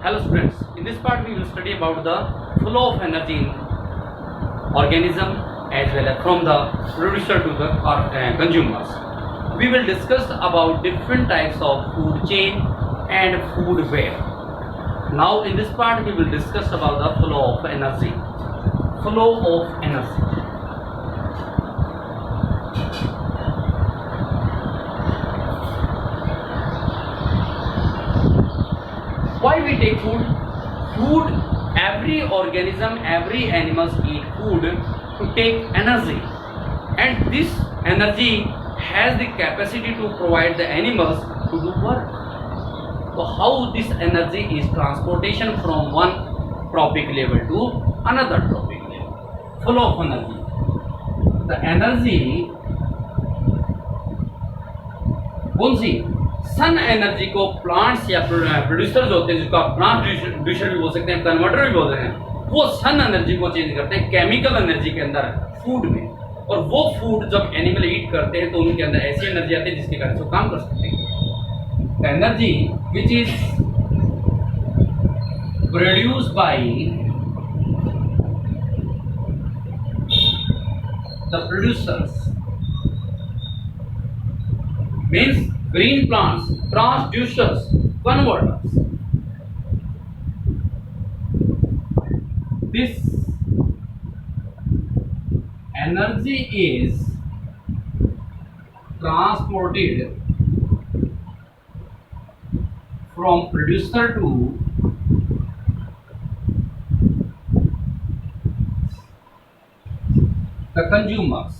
Hello students, in this part we will study about the flow of energy in organism as well as from the producer to the consumers. We will discuss about different types of food chain and food web. Now in this part we will discuss about the flow of energy. Flow of energy. Why we take food? Food, every organism, every animals eat food to take energy, and this energy has the capacity to provide the animals to do work. So how this energy is transportation from one trophic level to another trophic level? Flow of energy. The energy कौन सी? Sun energy को plants या producers होते हैं, जिसको आप plant producer भी बोल सकते हैं, कन्वर्टर भी बोल सकते हैं, वो सन एनर्जी को चेंज करते हैं केमिकल एनर्जी के अंदर फूड में, और वो फूड जब एनिमल ईट करते हैं तो उनके अंदर ऐसी एनर्जी आती है जिसके कारण से वो काम कर सकते हैं. Energy which is produced by the producers means green plants, transducers, converters. This energy is transported from producer to the consumers.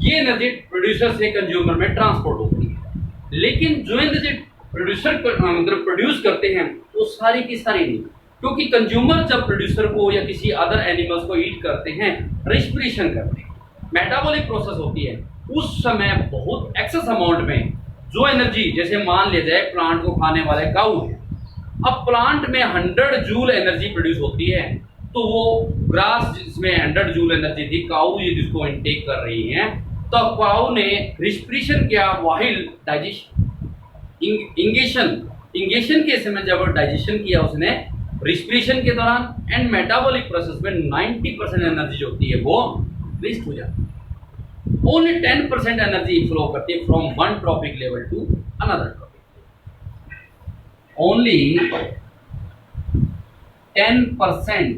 ये एनर्जी प्रोड्यूसर से कंज्यूमर में ट्रांसपोर्ट होती है, लेकिन जो एनर्जी प्रोड्यूसर मतलब प्रोड्यूस करते हैं वो सारी की सारी नहीं, क्योंकि कंज्यूमर जब प्रोड्यूसर को या किसी अदर एनिमल्स को ईट करते हैं, रेस्पिरेशन करते हैं, मेटाबॉलिक प्रोसेस होती है, उस समय बहुत एक्सेस अमाउंट में जो एनर्जी, जैसे मान लिया जाए प्लांट को खाने वाले काऊ है, अब प्लांट में 100 जूल एनर्जी प्रोड्यूस होती है, तो वो ग्रास जिसमें 100 जूल एनर्जी थी, काऊ ये जिसको इनटेक कर रही है, तो काऊ ने रिस्पिरेशन किया वाहिल डाइजेशन इंगेशन के समय जब डाइजेशन किया उसने रिस्पिरेशन के दौरान, एंड मेटाबॉलिक प्रोसेस में 90% एनर्जी जो होती है वो वेस्ट हो जाती है. ओनली 10% एनर्जी फ्लो करती है from one trophic level to another trophic. Only 10%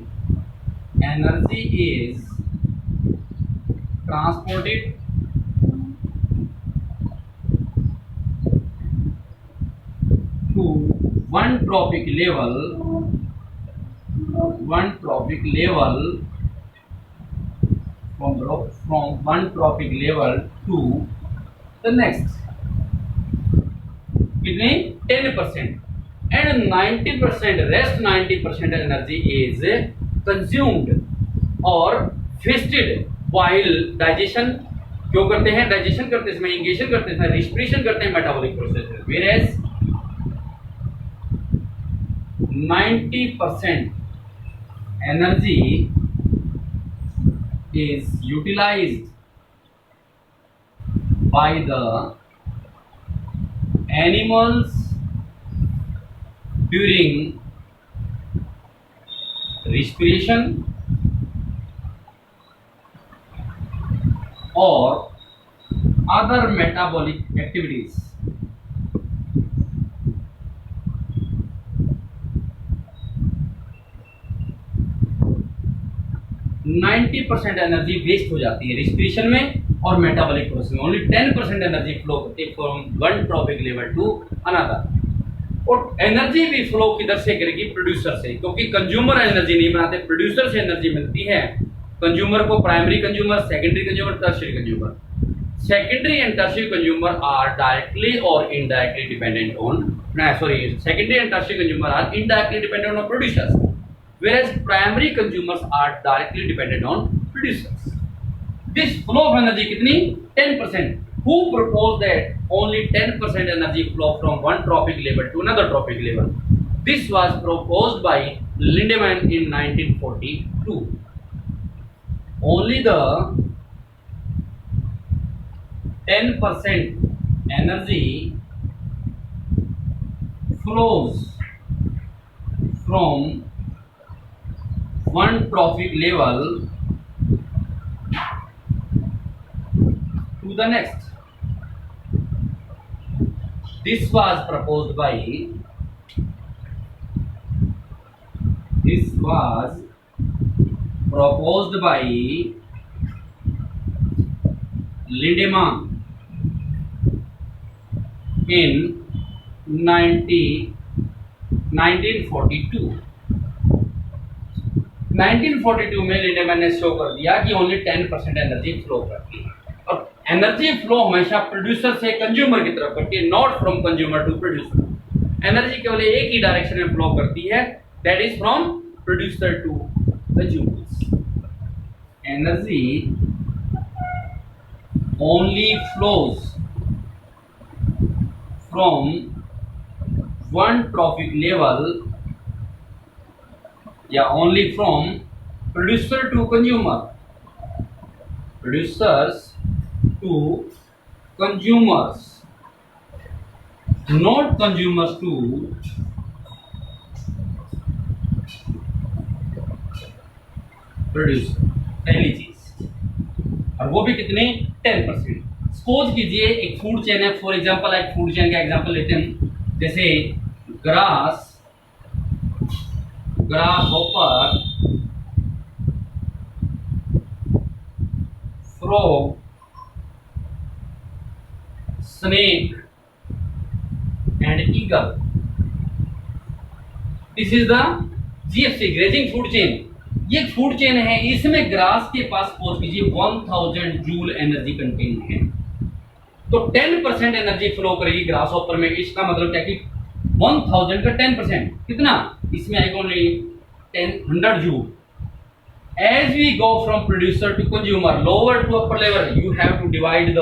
energy is transported to one trophic level from one trophic level to the next. कितनी? 10%, and 90% rest 90% energy is consumed or wasted while digestion. क्यों करते हैं? Digestion करते समय, ingestion करते समय, respiration करते हैं, metabolic process. whereas 90% energy is utilized by the animals during respiration or other metabolic activities. Ninety percent energy waste हो जाती है रिस्पिरेशन में और मेटाबॉलिक प्रोसेस में. ओनली 10% एनर्जी फ्लो करती है from one trophic level to another. और energy भी फ्लो किधर से करेगी? प्रोड्यूसर से, क्योंकि कंज्यूमर एनर्जी नहीं बनाते, प्रोड्यूसर से एनर्जी मिलती है. कंज्यूमर को primary consumer, secondary consumer, tertiary consumer. Secondary and tertiary consumer are directly और indirectly dependent on secondary and tertiary consumer are indirectly dependent on producers, whereas primary consumers are directly dependent on producers. This flow of energy कितनी? 10%. Who proposed that only 10% energy flow from one trophic level to another trophic level? This was proposed by Lindemann in 1942. Only the 10% energy flows from one trophic level to the next. This was proposed by Lindemann in 1942। 1942 में लिंडेमैन ने show कर दिया कि only 10% energy flow करती है, और energy flow हमेशा producer से कंज्यूमर की तरफ करती है, not from consumer to producer. Energy केवल एक ही डायरेक्शन में फ्लो करती है, that is from producer to consumers. Energy only flows from one trophic level, या only from producer to consumer, producers to consumers, not consumers to producer। पहली चीज, और वो भी कितने? 10%। सपोज कीजिए एक फूड चेन है, फॉर एग्जांपल एक फूड चेन का एग्जांपल लेते हैं, जैसे grass hopper, frog, snake and eagle. This is the GFC, grazing food chain. ये फूड चेन है, इसमें ग्रास के पास पहुंच कीजिए 1000 जूल एनर्जी कंटेन है, तो 10% एनर्जी फ्लो करेगी ग्रास हॉपर में। इसका मतलब क्या कि 1000 का 10% कितना? इसमें आएगा only 100 joule. As we go from producer to consumer, lower to upper level, you have to divided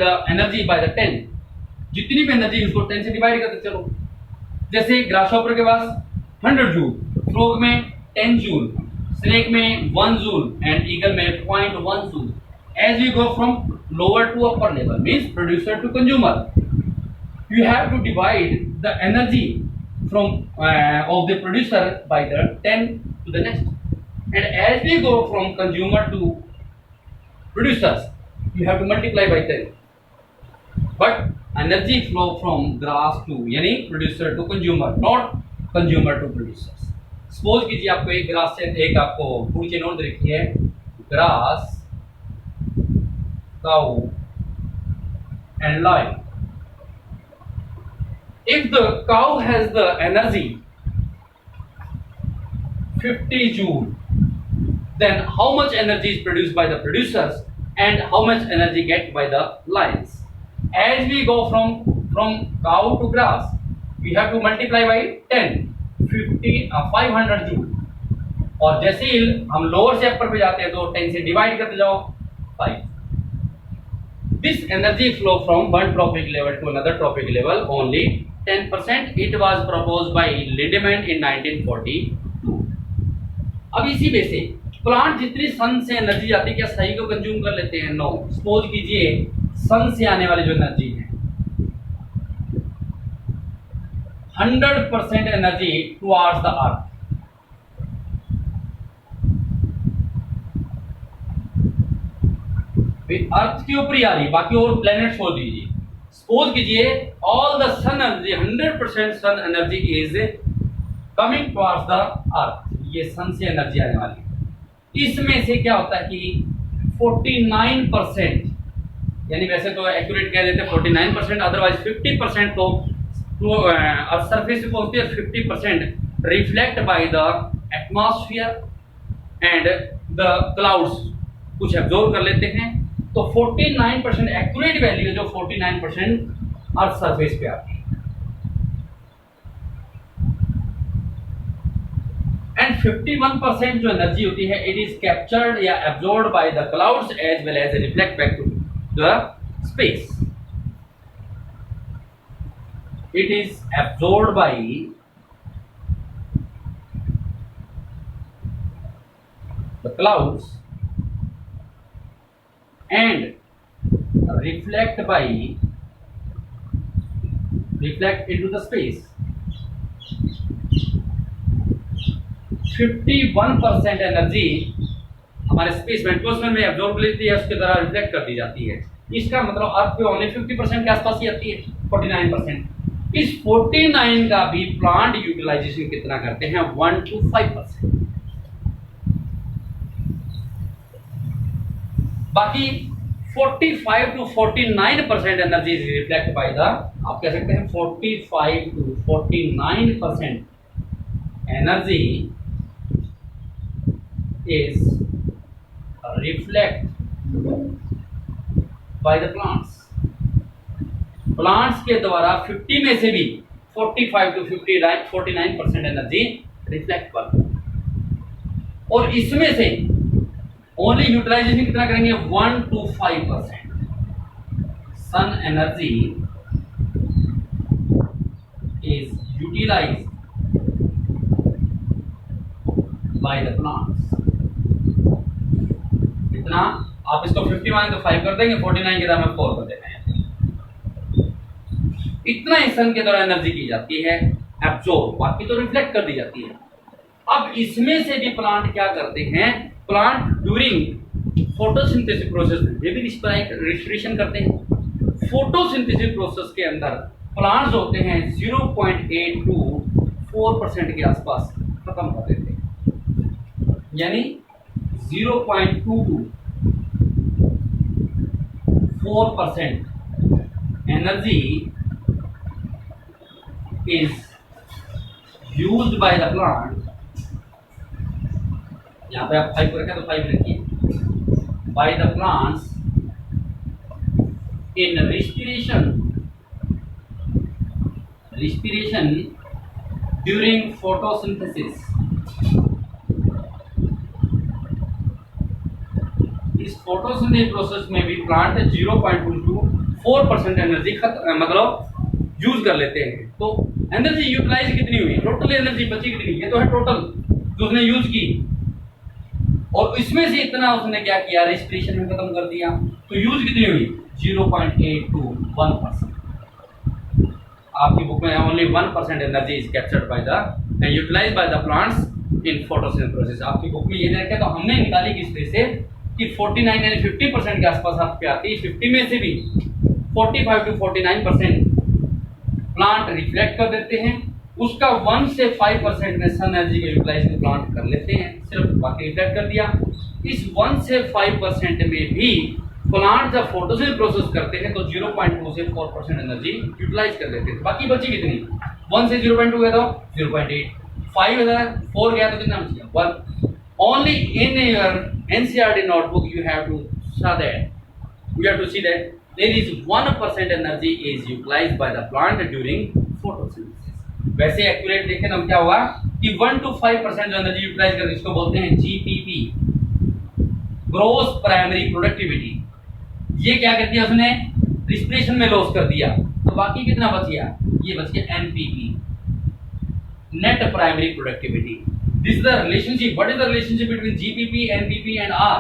the energy by the 10। जितनी भी एनर्जी उसको 10 से डिवाइड करते चलो। जैसे ग्रास हॉपर के पास 100 जूल, फ्रॉग में 10 जूल, स्नेक में 1 जूल एंड ईगल में 0.1 joule. As we go from lower to upper level, means producer to consumer, you have to divide the energy from of the producer by the 10 to the next. And as we go from consumer to producers, you have to multiply by 10. But energy flow from grass to, यानी producer to consumer, not consumer to producers. Suppose कीजिए आपको एक grass से एक आपको food chain और रखी है, grass, cow and lion. If the cow has the energy 50 joule, then how much energy is produced by the producers and how much energy get by the lions? As we go from cow to grass, we have to multiply by 10, 500 joule, और जैसे ही हम lower से अपर पे जाते हैं तो 10 से divide करते जाओ 5। This energy flow from one trophic level to another trophic level only 10%. It was proposed by Lindemann in 1942. अब इसी में से प्लांट जितनी सन से एनर्जी आती है क्या सही को कंज्यूम कर लेते हैं? नो। सपोज कीजिए सन से आने वाली जो एनर्जी है 100% एनर्जी टुवर्ड्स द अर्थ, अर्थ के ऊपर ही आ रही, बाकी और प्लेनेट छोड़ दीजिए। सपोज कीजिए all the sun energy, 100% sun energy is coming towards the earth, ये सन से एनर्जी आने वाली। इसमें से क्या होता है कि 49%, यानी वैसे तो एक्यूरेट कह देते हैं 49%, अदरवाइज 50% तो अर्थ सरफेस पे पहुंचती है, 50% reflect by the atmosphere and the clouds कुछ एब्जॉर्ब कर लेते हैं। तो 49% एक्यूरेट वैल्यू जो 49% अर्थ सरफेस पे आती है, एंड 51% जो एनर्जी होती है इट इज कैप्चर्ड या absorbed by the clouds as well as reflect back to the space. It is absorbed by the clouds and reflect by reflect into the space. 51% energy हमारे space में atmosphere में absorb कर लेती है, उसके द्वारा reflect कर दी जाती है। इसका मतलब अर्थ पे ओनली 50% के आसपास ही आती है, 49%। इस 49 का भी प्लांट यूटिलाइजेशन कितना करते हैं, 1 to 5%। बाकी 45 to 49% energy is reflect by the, आप कह सकते हैं 45 to 49% energy is reflect bye the plants. Plants के द्वारा 50 में से भी 45 to 49% एनर्जी रिफ्लेक्ट करते हैं, और इसमें से ओनली यूटिलाइजेशन कितना करेंगे, 1 to 5%। Sun energy is utilised by the plants. इतना आप इसको 50 माने तो 5 कर देंगे, 49 के दाम में 4 कर देना है। इतना ही सन के द्वारा एनर्जी की जाती है एब्जॉर्ब, बाकी तो रिफ्लेक्ट कर दी जाती है। अब इसमें से भी प्लांट क्या करते हैं, प्लांट ड्यूरिंग फोटोसिंथेसिस प्रोसेस में ये भी रिस्पिरेशन करते हैं। फोटोसिंथेसिस प्रोसेस के अंदर प्लांट्स होते हैं 0.8 to 4% के आसपास खत्म कर देते हैं, यानी 0.2 to 4% energy is used by the plant। यहाँ पे आप 5 रखें तो 5 रखिए, by the plants in respiration during photosynthesis। इस फोटोसिंथेसिस प्रोसेस में भी प्लांट 0.2 to 4% एनर्जी मतलब यूज कर लेते हैं। तो एनर्जी यूटिलाइज कितनी हुई, टोटल एनर्जी बची कितनी, ये तो है टोटल जो उसने यूज की, और इसमें से इतना उसने क्या किया, रेस्पिरेशन में खत्म कर दिया। तो यूज कितनी हुई, 0.8 to 1%। आपकी बुक में only 1% energy is captured by the and utilised by the plants in photosynthesis process. आपकी बुक में ये दे रखा, तो हमने निकाली किस तरह से कि 49 यानी 50% के आसपास आपके आती है। 50 में से भी 45 to 49% प्लांट रिफ्लेक्ट कर देते हैं, उसका 1 से 5% में सन एनर्जी का यूटिलाइजेशन प्लांट कर लेते हैं, सिर्फ बाकी रिफ्लेक्ट कर दिया। इस 1 से 5% में भी प्लांट जब फोटोसिंथेसिस प्रोसेस करते हैं तो 0.2 से 4% एनर्जी यूटिलाइज कर लेते हैं। बाकी बची कितनी, 1 से 0.2 गया तो 0.8, 5 गया 4 गया तो कितना बच गया, 1। Only in your NCERT notebook you have to see that there is 1% energy is utilized by the plant during photosynthesis। वैसे एक्यूरेट देखें तो क्या होगा कि 1 to 5% जो एनर्जी यूटिलाइज कर, इसको बोलते हैं GPP, ग्रॉस प्राइमरी प्रोडक्टिविटी। ये क्या करती है, उसने रिस्पिरेशन में लॉस कर दिया, तो बाकी कितना बच गया, ये बच गया NPP, net primary productivity. This is the relationship. What is the relationship between GPP, NPP and R?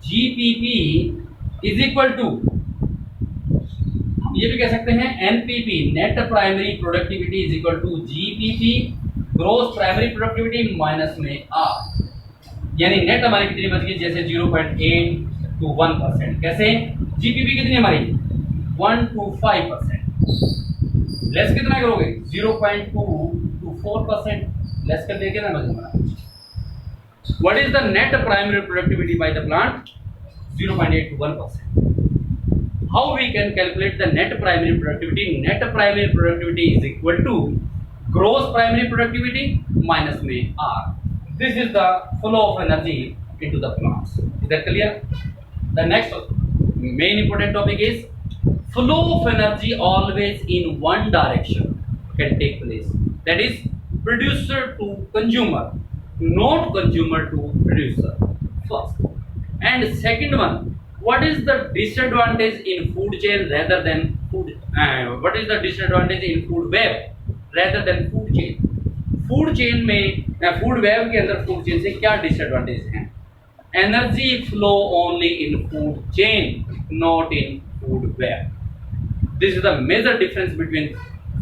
GPP is equal to, ये भी कह सकते हैं NPP, net primary productivity is equal to GPP, gross primary productivity minus में R। यानी net हमारी कितनी बच गई, जैसे 0.8 to 1%। कैसे, GPP कितनी हमारी 1 to 5%, लेस कितना करोगे 0.2 to 4%, लेस कर देंगे ना बचेगा। What is the net primary productivity by the plant, 0.8 to 1%। How we can calculate the net primary productivity, net primary productivity is equal to gross primary productivity minus में R। This is the flow of energy into the plants. Is that clear? The next main important topic is flow of energy always in one direction can take place, that is producer to consumer, not consumer to producer, first। And second one, what is the disadvantage in food chain rather than food, what is the disadvantage in food web rather than food chain? food chain में food web के अंदर food chain से क्या disadvantage हैं? Energy flow only in food chain, not in food web। This is the major difference between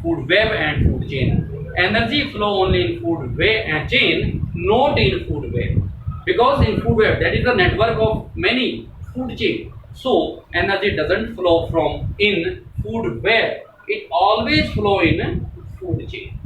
food web and food chain. Energy flow only in food web and chain, not in food web. Because in food web, that is a network of many food chain. So energy doesn't flow from in food web. It always flow in food chain.